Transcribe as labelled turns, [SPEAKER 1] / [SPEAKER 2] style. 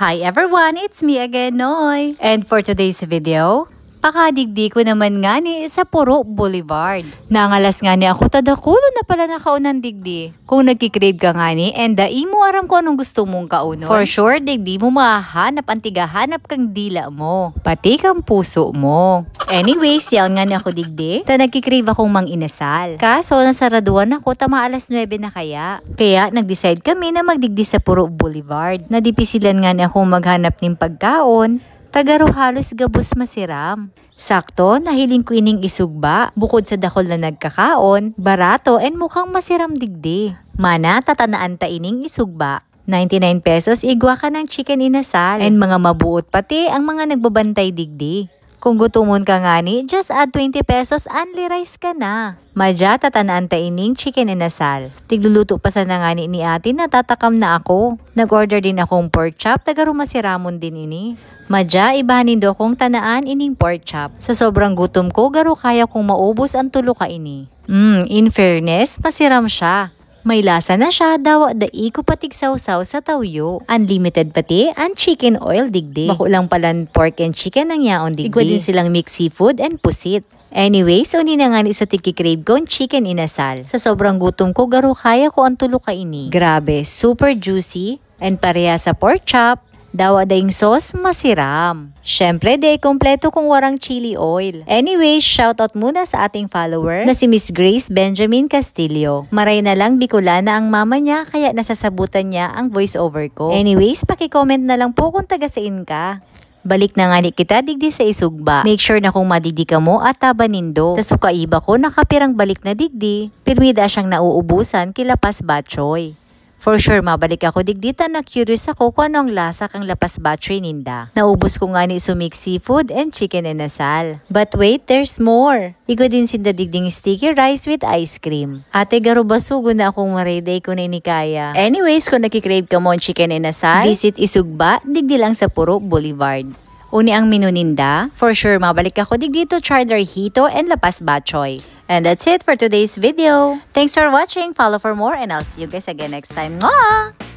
[SPEAKER 1] Hi everyone, it's me again, Noy. And for today's video, pakadigdi ko naman nga ni sa Puro Boulevard. Nangalas nga ni ako, tadakulo na pala nakaunang digdi. Kung nagkikrave ka nga ni, and mo aram ko anong gusto mong kaunon. For sure, digdi mo mahanap ang tigahanap kang dila mo. Pati kang puso mo. Anyways, yan nga ni ako digdi. Nagkikrave akong mang inasal. Kaso, nasaraduan ako, tama alas 9 na kaya. Kaya, nag-decide kami na magdigdi sa Puro Boulevard. Nadipisilan nga ni akong maghanap ng pagkaon. Tagaro halos gabos masiram. Sakto, nahiling ko ining isugba, bukod sa dakol na nagkakaon, barato and mukhang masiram digdi. Mana, tatanaan ta ining isugba. 99 pesos igwa ka ng chicken inasal and mga mabuot pati ang mga nagbabantay digdi. Kung gutumon ka nga ni, just add 20 pesos, only rice ka na. Madya, tatanaan ta ining chicken inasal. Tigluluto pa sa nga ni ate, natatakam na ako. Nag-order din akong pork chop, tagaro masiramon din ini. Madya, ibahanin do kong tanaan ining pork chop. Sa sobrang gutom ko, garo kaya kong maubos ang tulo ka ini. In fairness, masiram siya. May lasa na siya, dawa dai ko patig sausaw sa tawyo. Unlimited pati, ang chicken oil digdi. Bako lang palan pork and chicken ang yaon digdi. Igwa din silang mixed seafood and pusit. Anyways, uni na nga ni sa tikikrave ko ang chicken inasal. Sa sobrang gutom ko, garo kaya ko ang tulo ka ini. Grabe, super juicy and pareha sa pork chop. Dawa daing sauce, masiram. Syempre, kompleto kung warang chili oil. Anyways, shoutout muna sa ating follower na si Miss Grace Benjamin Castillo. Maray na lang Bicolana ang mama niya, kaya nasasabutan niya ang voiceover ko. Anyways, pakicomment na lang po kung taga-sain ka. Balik na nga ni kita digdi sa isugba. Make sure na kung madigdi ka mo at tabanindo. Tas ukaiba ko nakapirang balik na digdi. Pirmida siyang nauubusan kilapas batchoy. For sure, mabalik ako digdita na curious ako kung anong lasa kang lapas batchoy ninda. Naubos ko nga ni sumik seafood and chicken inasal. But wait, there's more. Igo din sinda digding sticky rice with ice cream. Ate, garo basugo na akong mariday ko na inikaya. Anyways, kung nakikrave ka mo ang chicken inasal, visit Isugba, digdi lang sa Puro Boulevard. Uni ang menu ninda. For sure, mabalik ako digdito Chardar Hito and Lapas Batchoy. And that's it for today's video. Thanks for watching. Follow for more and I'll see you guys again next time. Mwah!